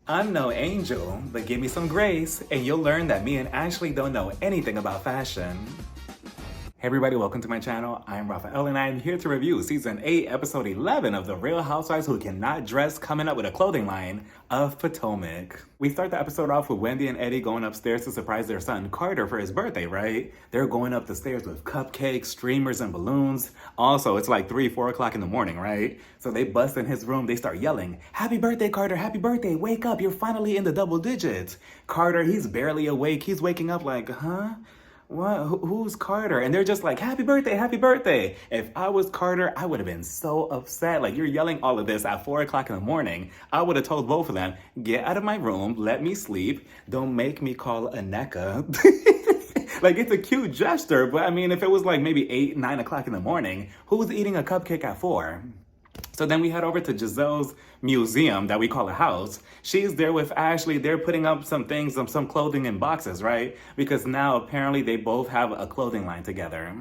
I'm no angel, but give me some grace, and you'll learn that me and Ashley don't know anything about fashion. Hey everybody, welcome to my channel. I'm Raphael and I'm here to review Season 8, Episode 11 of The Real Housewives Who Cannot Dress coming up with a clothing line of Potomac. We start the episode off with Wendy and Eddie going upstairs to surprise their son Carter for his birthday, right? They're going up the stairs with cupcakes, streamers, and balloons. Also, it's like 3, 4 o'clock in the morning, right? So they bust in his room, they start yelling, "Happy birthday, Carter, happy birthday, wake up, you're finally in the double digits." Carter, he's barely awake, he's waking up like, huh? What? Who's Carter? And they're just like, happy birthday, happy birthday. If I was Carter, I would have been so upset. Like, you're yelling all of this at 4 o'clock in the morning. I would have told both of them, get out of my room, let me sleep. Don't make me call Nneka. Like, it's a cute gesture, but I mean, if it was like maybe 8, 9 o'clock in the morning, who's eating a cupcake at 4? So then we head over to Giselle's museum that we call a house. She's there with Ashley. They're putting up some things, some clothing in boxes, right? Because now apparently they both have a clothing line together.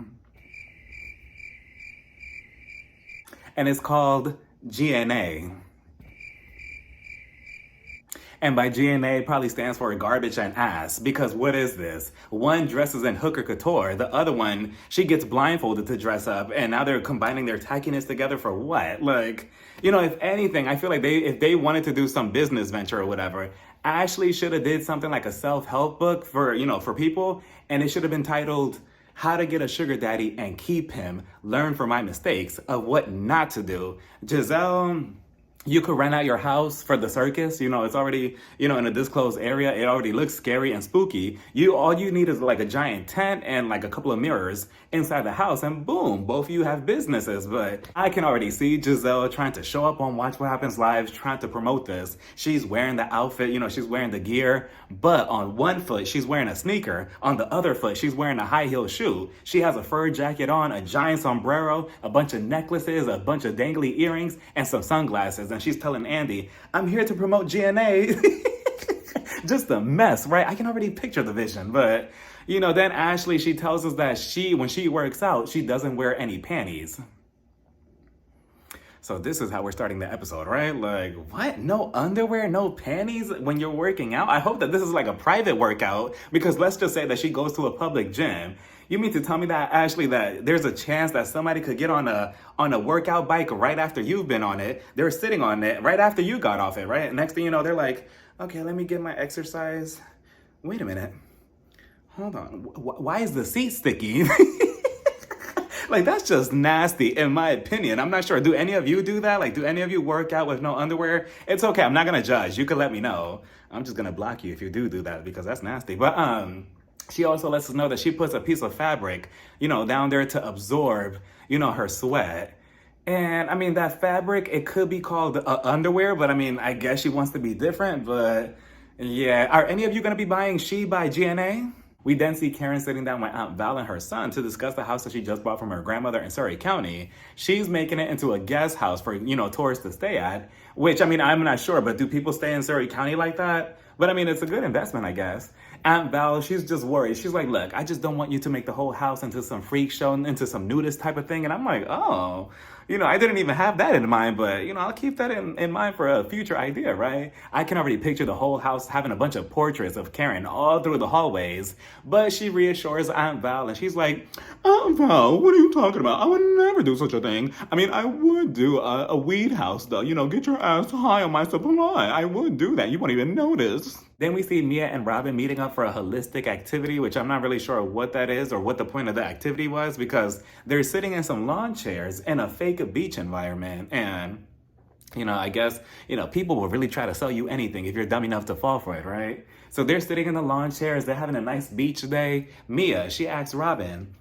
And it's called GNA. And by GNA probably stands for garbage and ass, because what is this? One dresses in hooker couture, the other one, she gets blindfolded to dress up, and now they're combining their tackiness together for what? Like, you know, if anything, I feel like if they wanted to do some business venture or whatever, Ashley should have did something like a self-help book for, you know, for people, and it should have been titled, How to Get a Sugar Daddy and Keep Him, Learn from My Mistakes of What Not to Do. Giselle, you could rent out your house for the circus. You know, it's already, you know, in a disclosed area. It already looks scary and spooky. All you need is like a giant tent and like a couple of mirrors inside the house, and boom, both of you have businesses. But I can already see Giselle trying to show up on Watch What Happens Live, trying to promote this. She's wearing the outfit, you know, she's wearing the gear, but on one foot, she's wearing a sneaker. On the other foot, she's wearing a high heel shoe. She has a fur jacket on, a giant sombrero, a bunch of necklaces, a bunch of dangly earrings, and some sunglasses. And she's telling Andy, I'm here to promote GNA. Just a mess, right? I can already picture the vision. But, you know, then Ashley, she tells us that when she works out, she doesn't wear any panties. So this is how we're starting the episode, right? Like, what? No underwear, no panties when you're working out? I hope that this is like a private workout, because let's just say that she goes to a public gym. You mean to tell me that, Ashley, that there's a chance that somebody could get on a workout bike right after you've been on it? They're sitting on it right after you got off it, right? Next thing you know, they're like, okay, let me get my exercise. Wait a minute. Hold on. Why is the seat sticky? Like, that's just nasty, in my opinion. I'm not sure. Do any of you do that? Like, do any of you work out with no underwear? It's okay. I'm not going to judge. You can let me know. I'm just going to block you if you do that, because that's nasty. But she also lets us know that she puts a piece of fabric, you know, down there to absorb, you know, her sweat. And I mean, that fabric, it could be called underwear, but I mean, I guess she wants to be different. But yeah, are any of you going to be buying She by GNA? We then see Karen sitting down with Aunt Val and her son to discuss the house that she just bought from her grandmother in Surry County. She's making it into a guest house for, you know, tourists to stay at, which, I mean, I'm not sure, but do people stay in Surry County like that? But I mean, it's a good investment, I guess. Aunt Val, she's just worried. She's like, look, I just don't want you to make the whole house into some freak show, into some nudist type of thing. And I'm like, oh, you know, I didn't even have that in mind, but, you know, I'll keep that in mind for a future idea, right? I can already picture the whole house having a bunch of portraits of Karen all through the hallways. But she reassures Aunt Val, and she's like, Aunt Val, what are you talking about? I would never do such a thing. I mean, I would do a weed house, though. You know, get your ass high on my supply. I would do that. You won't even notice. Then we see Mia and Robin meeting up for a holistic activity, which I'm not really sure what that is or what the point of the activity was, because they're sitting in some lawn chairs in a fake beach environment. And, you know, I guess, you know, people will really try to sell you anything if you're dumb enough to fall for it, right? So they're sitting in the lawn chairs. They're having a nice beach day. Mia, she asks Robin,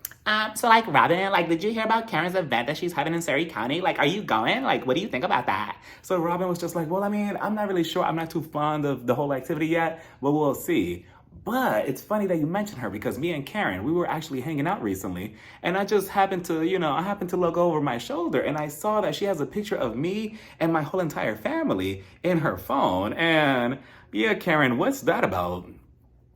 so like, Robin, like, did you hear about Karen's event that she's having in Surry County? Like, are you going? Like, what do you think about that? So Robin was just like, well, I mean, I'm not really sure. I'm not too fond of the whole activity yet, but we'll see. But it's funny that you mentioned her, because me and Karen, we were actually hanging out recently, and I just happened to, you know, I happened to look over my shoulder, and I saw that she has a picture of me and my whole entire family in her phone. And yeah, Karen, what's that about?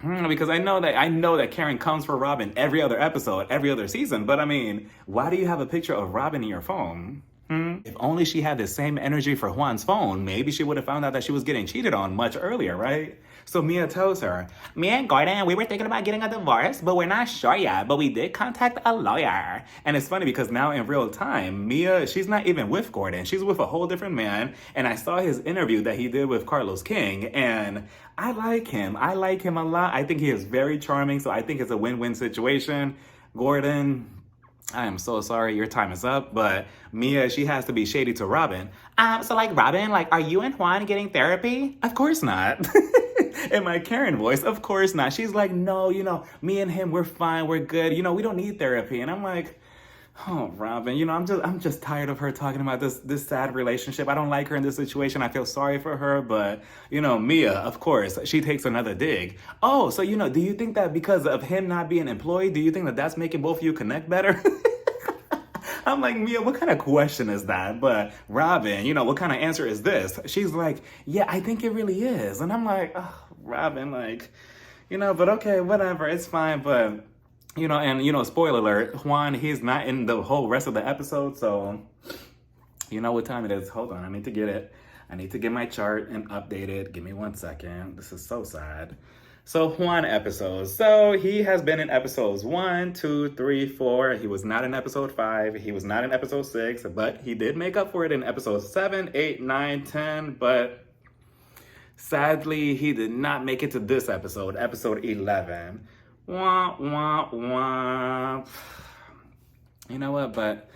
Because I know that Karen comes for Robin every other episode, every other season. But I mean, why do you have a picture of Robin in your phone? If only she had the same energy for Juan's phone, maybe she would have found out that she was getting cheated on much earlier, right? So Mia tells her, me and Gordon, we were thinking about getting a divorce, but we're not sure yet, but we did contact a lawyer. And it's funny because now in real time, Mia, she's not even with Gordon. She's with a whole different man. And I saw his interview that he did with Carlos King, and I like him. I like him a lot. I think he is very charming, so I think it's a win-win situation. Gordon, I am so sorry, your time is up, but Mia, she has to be shady to Robin. So like Robin, like, are you and Juan getting therapy? Of course not. In my Karen voice, of course not. She's like, no, me and him, we're fine, we're good. We don't need therapy. And I'm like, oh, Robin, I'm just tired of her talking about this sad relationship. I don't like her in this situation. I feel sorry for her, but Mia, of course, she takes another dig. Oh, so do you think that because of him not being employed, do you think that that's making both of you connect better? I'm like, Mia, what kind of question is that? But Robin, what kind of answer is this? She's like, yeah, I think it really is. And I'm like, oh, Robin, like, but okay, whatever, it's fine. But and spoiler alert, Juan, he's not in the whole rest of the episode, so you know what time it is. Hold on, I need to get it. I need to get my chart and update it. Give me 1 second. This is so sad. So Juan episodes. So he has been in episodes 1, 2, 3, 4. He was not in episode 5. He was not in episode 6, but he did make up for it in episodes 7, 8, 9, 10, but sadly, he did not make it to this episode 11. Wah, wah, wah. You know what, but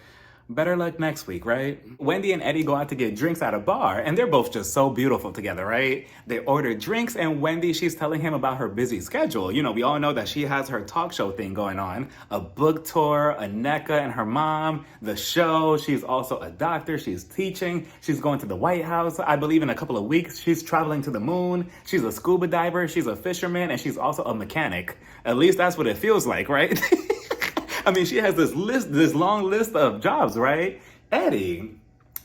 better luck next week, right? Wendy and Eddie go out to get drinks at a bar, and they're both just so beautiful together, right? They order drinks, and Wendy, she's telling him about her busy schedule. We all know that she has her talk show thing going on, a book tour, a Nneka and her mom, the show. She's also a doctor. She's teaching. She's going to the White House. I believe in a couple of weeks, she's traveling to the moon. She's a scuba diver. She's a fisherman, and she's also a mechanic. At least that's what it feels like, right? I mean, she has this long list of jobs, right? Eddie,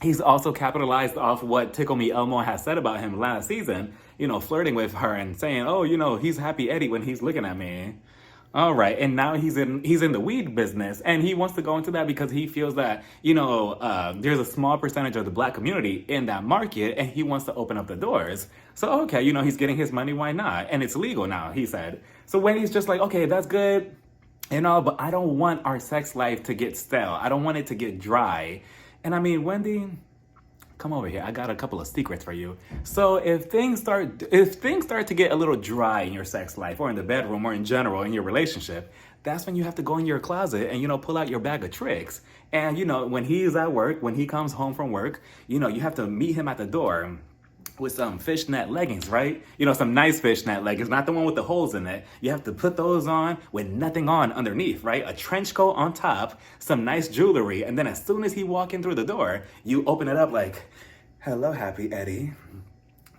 he's also capitalized off what Tickle Me Elmo has said about him last season, flirting with her and saying, oh, he's happy Eddie when he's looking at me. All right, and now he's in the weed business, and he wants to go into that because he feels that, there's a small percentage of the Black community in that market, and he wants to open up the doors. So, okay, he's getting his money, why not? And it's legal now, he said. So Wendy's just like, okay, that's good. But I don't want our sex life to get stale. I don't want it to get dry. And I mean, Wendy, come over here. I got a couple of secrets for you. So if things start to get a little dry in your sex life or in the bedroom or in general in your relationship, that's when you have to go in your closet and, pull out your bag of tricks. And, when he's at work, when he comes home from work, you have to meet him at the door with some fishnet leggings, right? Some nice fishnet leggings, not the one with the holes in it. You have to put those on with nothing on underneath, right? A trench coat on top, some nice jewelry, and then as soon as he walk in through the door, you open it up like, hello, happy Eddie.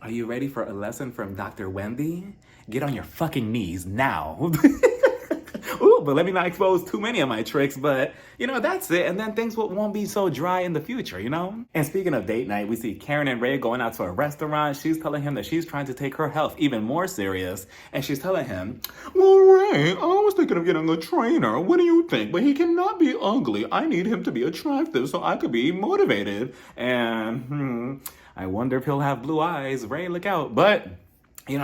Are you ready for a lesson from Dr. Wendy? Get on your fucking knees now. Ooh, but let me not expose too many of my tricks, but, that's it. And then things won't be so dry in the future, And speaking of date night, we see Karen and Ray going out to a restaurant. She's telling him that she's trying to take her health even more serious. And she's telling him, well, Ray, I was thinking of getting a trainer. What do you think? But he cannot be ugly. I need him to be attractive so I could be motivated. And, I wonder if he'll have blue eyes. Ray, look out. But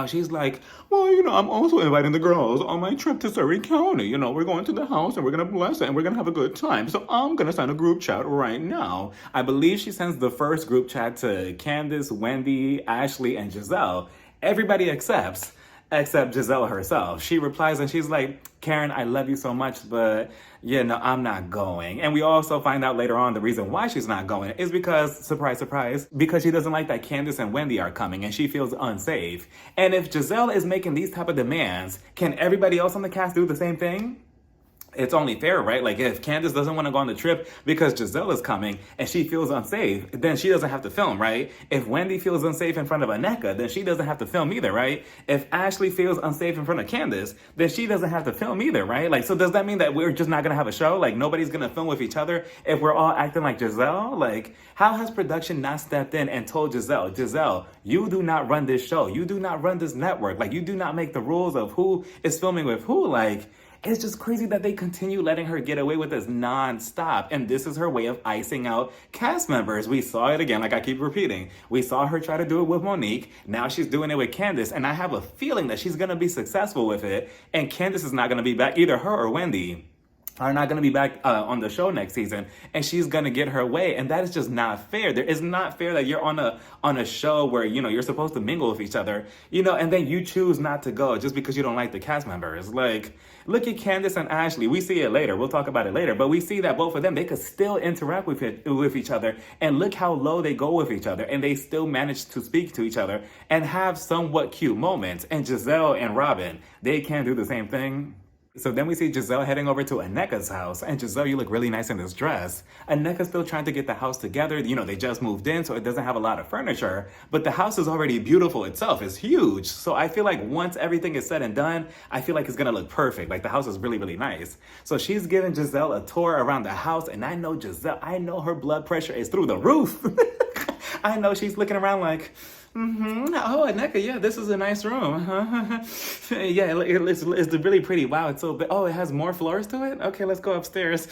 she's like, well, I'm also inviting the girls on my trip to Surry County. We're going to the house and we're going to bless it and we're going to have a good time. So I'm going to send a group chat right now. I believe she sends the first group chat to Candace, Wendy, Ashley, and Giselle. Everybody accepts, except Giselle herself. She replies and she's like, Karen, I love you so much, but I'm not going. And we also find out later on the reason why she's not going is because, surprise, surprise, because she doesn't like that Candace and Wendy are coming and she feels unsafe. And if Giselle is making these type of demands, can everybody else on the cast do the same thing? It's only fair, right? Like if Candace doesn't want to go on the trip because Giselle is coming and she feels unsafe, then she doesn't have to film, right? If Wendy feels unsafe in front of Nneka, then she doesn't have to film either, right? If Ashley feels unsafe in front of Candace, then she doesn't have to film either, right? Like, so does that mean that we're just not going to have a show? Like nobody's going to film with each other if we're all acting like Giselle? Like, how has production not stepped in and told Giselle, you do not run this show. You do not run this network. Like, you do not make the rules of who is filming with who. Like, It's just crazy that they continue letting her get away with this non-stop. And this is her way of icing out cast members. We saw it again, like I keep repeating. We saw her try to do it with Monique. Now she's doing it with Candace. And I have a feeling that she's going to be successful with it. And Candace is not going to be back. Either her or Wendy are not going to be back on the show next season, and she's going to get her way, and that is just not fair. It's not fair that you're on a show where, you know, you're supposed to mingle with each other, you know, and then you choose not to go just because you don't like the cast members. Like, look at Candace and Ashley. We see it later. We'll talk about it later, but we see that both of them, they could still interact with each other, and look how low they go with each other, and they still manage to speak to each other and have somewhat cute moments. And Giselle and Robin, they can't do the same thing. So then we see Giselle heading over to Nneka's house. And Giselle, you look really nice in this dress. Nneka's still trying to get the house together. You know, they just moved in, so it doesn't have a lot of furniture. But the house is already beautiful itself. It's huge. So I feel like once everything is said and done, I feel like it's going to look perfect. Like the house is really, really nice. So she's giving Giselle a tour around the house. And I know Giselle, I know her blood pressure is through the roof. I know she's looking around like, oh, Nneka, yeah, this is a nice room. Yeah, it's really pretty. Wow, it's so big. Oh, it has more floors to it? Okay, let's go upstairs.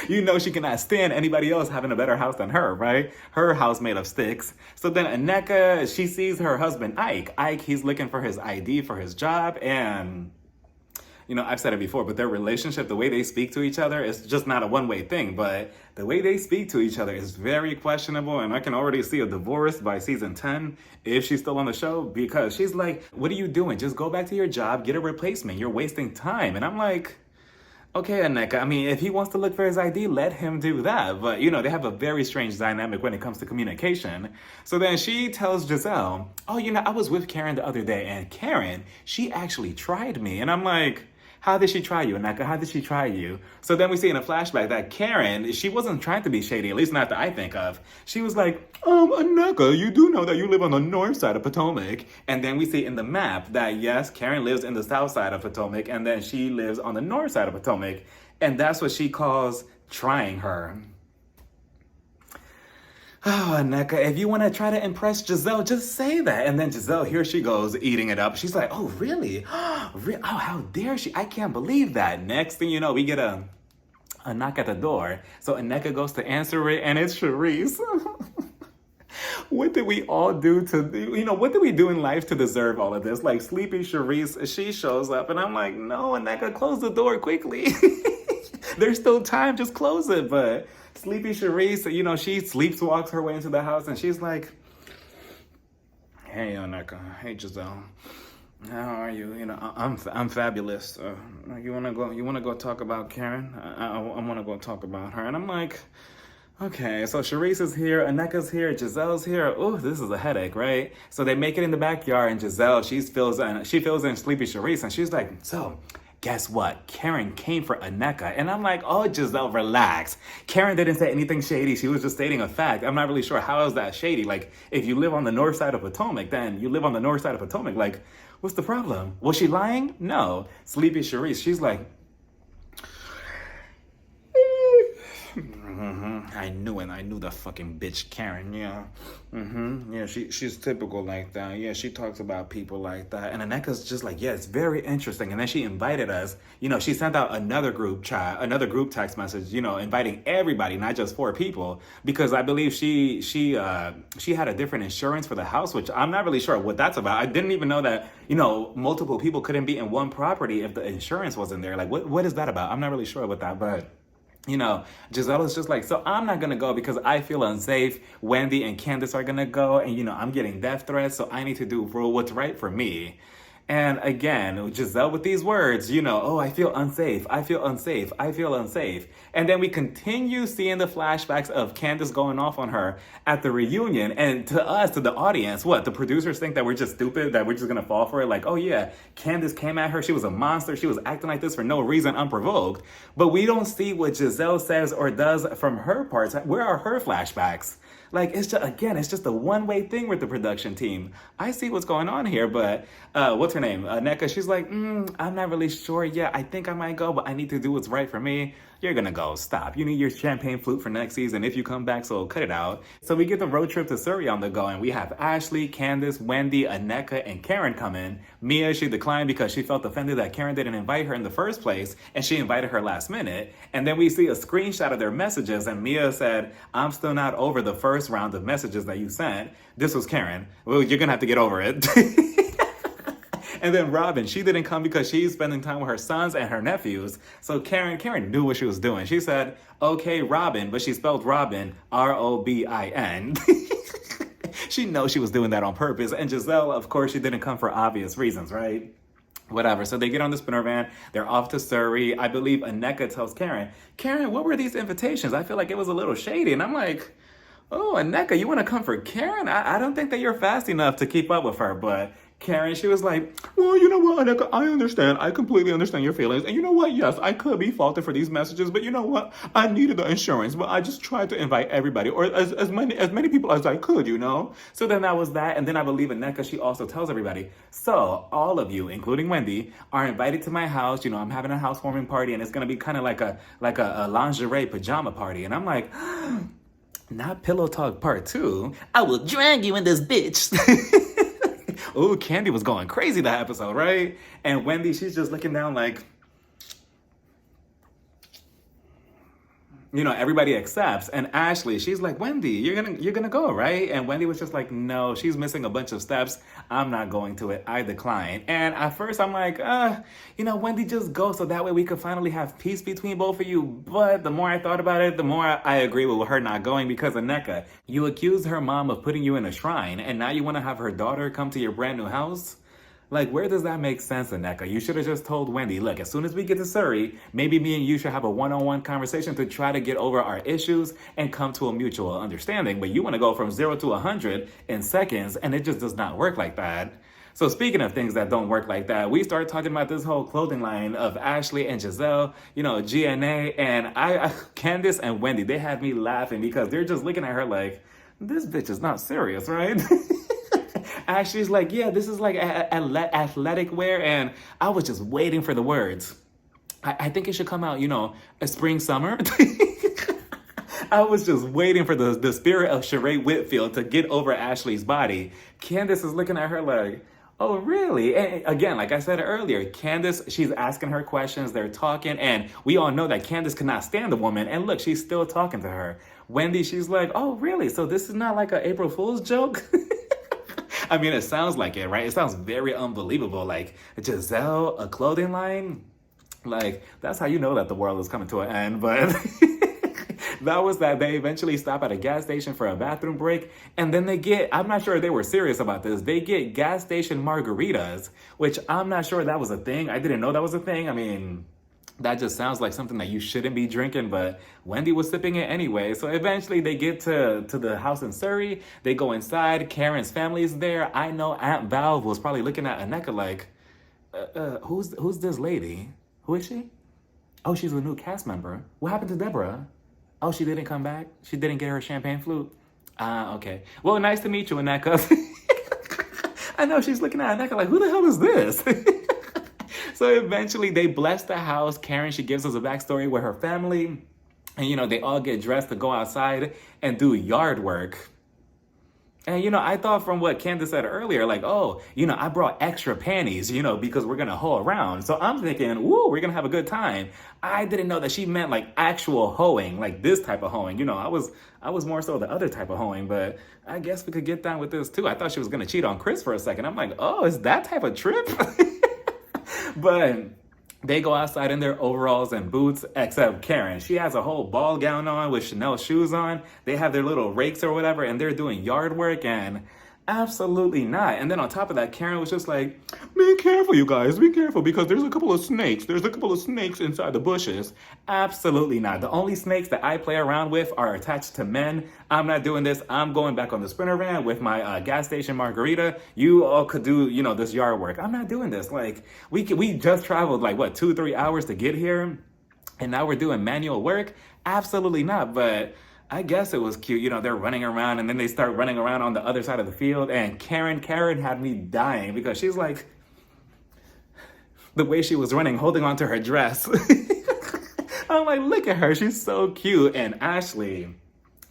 You know she cannot stand anybody else having a better house than her, right? Her house made of sticks. So then Nneka, she sees her husband, Ike. Ike, he's looking for his ID for his job, and you know, I've said it before, but their relationship, the way they speak to each other, is just not a one-way thing. But the way they speak to each other is very questionable. And I can already see a divorce by season 10 if she's still on the show, because she's like, what are you doing? Just go back to your job, get a replacement. You're wasting time. And I'm like, okay, Nneka, I mean, if he wants to look for his ID, let him do that. But, you know, they have a very strange dynamic when it comes to communication. So then she tells Giselle, oh, you know, I was with Karen the other day, and Karen, she actually tried me. And I'm like, how did she try you, Nneka? How did she try you? So then we see in a flashback that Karen, she wasn't trying to be shady, at least not that I think of. She was like, Nneka, you do know that you live on the north side of Potomac. And then we see in the map that, yes, Karen lives in the south side of Potomac, and then she lives on the north side of Potomac. And that's what she calls trying her. Oh, Nneka, if you want to try to impress Giselle, just say that. And then Giselle, here she goes, eating it up. She's like, oh, really? Oh, how dare she? I can't believe that. Next thing you know, we get a knock at the door. So Nneka goes to answer it, and it's Charisse. What did we all do what did we do in life to deserve all of this? Like, sleepy Charisse, she shows up, and I'm like, no, Nneka, close the door quickly. There's still time, just close it. But sleepy Charisse, you know, she sleepwalks her way into the house, and she's like, hey, Nneka, hey, Giselle, how are you? You know, I'm fabulous. You wanna go talk about Karen? I wanna go talk about her. And I'm like, okay, so Charisse is here, Nneka's here, Giselle's here. Oh, this is a headache, right? So they make it in the backyard, and Giselle, she fills in sleepy Charisse, and she's like, so guess what? Karen came for Nneka. And I'm like, oh, Giselle, relax. Karen didn't say anything shady. She was just stating a fact. I'm not really sure how is that shady. Like, if you live on the north side of Potomac, then you live on the north side of Potomac. Like, what's the problem? Was she lying? No. Sleepy Charisse, she's like, I knew it. I knew the fucking bitch Karen. Yeah. Yeah, she's typical like that. Yeah, she talks about people like that. And Nneka's just like, yeah, it's very interesting. And then she invited us. You know, she sent out another group text message, you know, inviting everybody, not just 4 people, because I believe she had a different insurance for the house, which I'm not really sure what that's about. I didn't even know that, you know, multiple people couldn't be in one property if the insurance wasn't there. Like, what is that about? I'm not really sure what that, but you know, Giselle is just like, so I'm not going to go because I feel unsafe. Wendy and Candace are going to go, and, you know, I'm getting death threats, so I need to do what's right for me. And again, Giselle with these words, you know, oh, I feel unsafe. I feel unsafe. I feel unsafe. And then we continue seeing the flashbacks of Candace going off on her at the reunion. And to us, to the audience, what? The producers think that we're just stupid, that we're just going to fall for it. Like, oh yeah, Candace came at her. She was a monster. She was acting like this for no reason, unprovoked. But we don't see what Giselle says or does from her parts. Where are her flashbacks? Like, it's just a one-way thing with the production team. I see what's going on here, but what's her name? Nneka, she's like, I'm not really sure yet. I think I might go, but I need to do what's right for me. you're gonna go. Stop. You need your champagne flute for next season if you come back, so cut it out. So we get the road trip to Surrey on the go, and we have Ashley, Candace, Wendy, Nneka, and Karen come in. Mia, she declined because she felt offended that Karen didn't invite her in the first place, and she invited her last minute. And then we see a screenshot of their messages, and Mia said, I'm still not over the first round of messages that you sent. This was Karen. Well, you're gonna have to get over it. And then Robin, she didn't come because she's spending time with her sons and her nephews. So Karen knew what she was doing. She said, okay, Robin, but she spelled Robin, R-O-B-I-N. She knows she was doing that on purpose. And Giselle, of course, she didn't come for obvious reasons, right? Whatever. So they get on the spinner van. They're off to Surrey. I believe Nneka tells Karen, what were these invitations? I feel like it was a little shady. And I'm like, oh, Nneka, you want to come for Karen? I don't think that you're fast enough to keep up with her. But Karen, she was like, well, you know what, Nneka, I understand. I completely understand your feelings. And you know what? Yes, I could be faulted for these messages, but you know what? I needed the insurance, but I just tried to invite everybody, or as many people as I could, you know? So then that was that. And then I believe Nneka, she also tells everybody, so all of you, including Wendy, are invited to my house. You know, I'm having a housewarming party, and it's going to be kind of like a lingerie pajama party. And I'm like, not pillow talk part 2. I will drag you in this bitch. Ooh, Candy was going crazy that episode, right? And Wendy, she's just looking down like, you know, everybody accepts. And Ashley, she's like, Wendy, you're gonna go, right? And Wendy was just like, no, she's missing a bunch of steps. I'm not going to it. I decline. And at first I'm like, you know, Wendy, just go so that way we could finally have peace between both of you. But the more I thought about it, the more I agree with her not going, because Nneka, you accused her mom of putting you in a shrine, and now you want to have her daughter come to your brand new house? Like, where does that make sense, Nneka? You should have just told Wendy, look, as soon as we get to Surrey, maybe me and you should have a one-on-one conversation to try to get over our issues and come to a mutual understanding. But you want to go from 0 to 100 in seconds, and it just does not work like that. So speaking of things that don't work like that, we started talking about this whole clothing line of Ashley and Giselle, you know, GNA, and Candace and Wendy, they had me laughing because they're just looking at her like, this bitch is not serious, right? Ashley's like, yeah, this is like athletic wear, and I was just waiting for the words. I think it should come out, you know, a spring, summer. I was just waiting for the spirit of Sheree Whitfield to get over Ashley's body. Candace is looking at her like, oh, really? And again, like I said earlier, Candace, she's asking her questions, they're talking, and we all know that Candace cannot stand the woman, and look, she's still talking to her. Wendy, she's like, oh, really? So this is not like an April Fool's joke? I mean, it sounds like it, right? It sounds very unbelievable. Like, Giselle, a clothing line? Like, that's how you know that the world is coming to an end. But that was that. They eventually stop at a gas station for a bathroom break. And then they get, I'm not sure they were serious about this, they get gas station margaritas, which I'm not sure that was a thing. I didn't know that was a thing. I mean, that just sounds like something that you shouldn't be drinking, but Wendy was sipping it anyway. So eventually they get to the house in Surrey. They go inside. Karen's family is there. I know Aunt Val was probably looking at Nneka like, who's this lady? Who is she? Oh, she's a new cast member. What happened to Deborah? Oh, she didn't come back? She didn't get her champagne flute? Okay. Well, nice to meet you, Nneka. I know, she's looking at Nneka like, who the hell is this? So eventually they bless the house. Karen, she gives us a backstory with her family. And, you know, they all get dressed to go outside and do yard work. And, you know, I thought from what Candace said earlier, like, oh, you know, I brought extra panties, you know, because we're going to hoe around. So I'm thinking, woo, we're going to have a good time. I didn't know that she meant like actual hoeing, like this type of hoeing. You know, I was more so the other type of hoeing, but I guess we could get down with this too. I thought she was going to cheat on Chris for a second. I'm like, oh, is that type of trip? But they go outside in their overalls and boots, except Karen. She has a whole ball gown on with Chanel shoes on. They have their little rakes or whatever, and they're doing yard work, and absolutely not. And then on top of that, Karen was just like, be careful, you guys. Be careful, because there's a couple of snakes. There's a couple of snakes inside the bushes. Absolutely not. The only snakes that I play around with are attached to men. I'm not doing this. I'm going back on the sprinter van with my gas station margarita. You all could do, you know, this yard work. I'm not doing this. Like, we just traveled like, what, 2-3 hours to get here? And now we're doing manual work? Absolutely not. But I guess it was cute. You know, they're running around, and then they start running around on the other side of the field. And Karen had me dying because she's like, the way she was running, holding onto her dress. I'm like, look at her. She's so cute. And Ashley,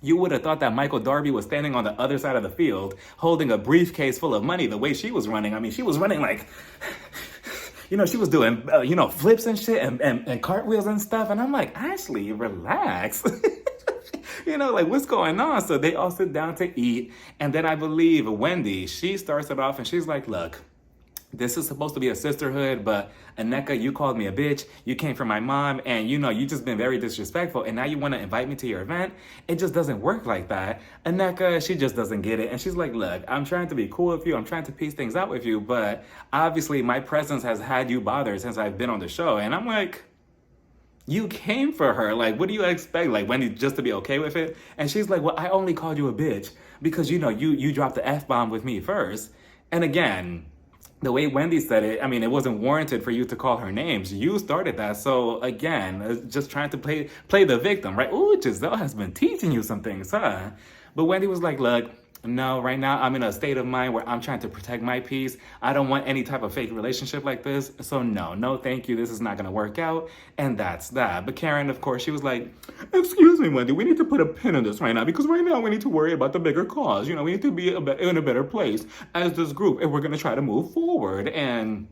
you would have thought that Michael Darby was standing on the other side of the field holding a briefcase full of money the way she was running. I mean, she was running like, she was doing, flips and shit and cartwheels and stuff. And I'm like, Ashley, relax. Like, what's going on? So they all sit down to eat. And then I believe Wendy, she starts it off and she's like, look, this is supposed to be a sisterhood, but Nneka, you called me a bitch. You came from my mom, and you just been very disrespectful, and now you want to invite me to your event? It just doesn't work like that. Nneka, she just doesn't get it, and she's like, look, I'm trying to be cool with you. I'm trying to piece things out with you, but obviously my presence has had you bothered since I've been on the show. And I'm like, you came for her. Like, what do you expect? Like, Wendy just to be okay with it? And she's like, well, I only called you a bitch because, you dropped the F-bomb with me first. And again, the way Wendy said it, I mean, it wasn't warranted for you to call her names. You started that. So again, just trying to play the victim, right? Ooh, Giselle has been teaching you some things, huh? But Wendy was like, look, no, right now I'm in a state of mind where I'm trying to protect my peace. I don't want any type of fake relationship like this. So no, thank you. This is not going to work out. And that's that. But Karen, of course, she was like, excuse me, Wendy, we need to put a pin in this right now because right now we need to worry about the bigger cause. We need to be in a better place as this group and we're going to try to move forward. And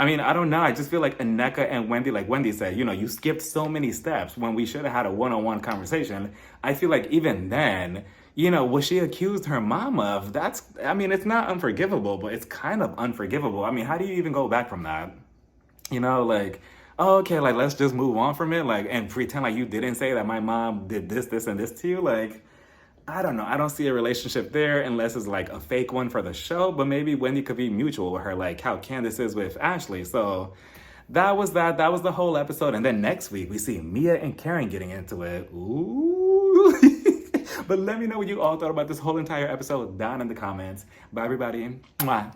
I mean, I don't know. I just feel like Nneka and Wendy, like Wendy said, you skipped so many steps when we should have had a one-on-one conversation. I feel like even then, what she accused her mom of, it's not unforgivable, but it's kind of unforgivable. I mean, how do you even go back from that? Like, oh, okay, like, let's just move on from it, like, and pretend like you didn't say that my mom did this, and this to you. Like, I don't know. I don't see a relationship there unless it's like a fake one for the show, but maybe Wendy could be mutual with her, like how Candace is with Ashley. So that was that. That was the whole episode. And then next week, we see Mia and Karen getting into it. Ooh. But let me know what you all thought about this whole entire episode down in the comments. Bye, everybody. Mwah.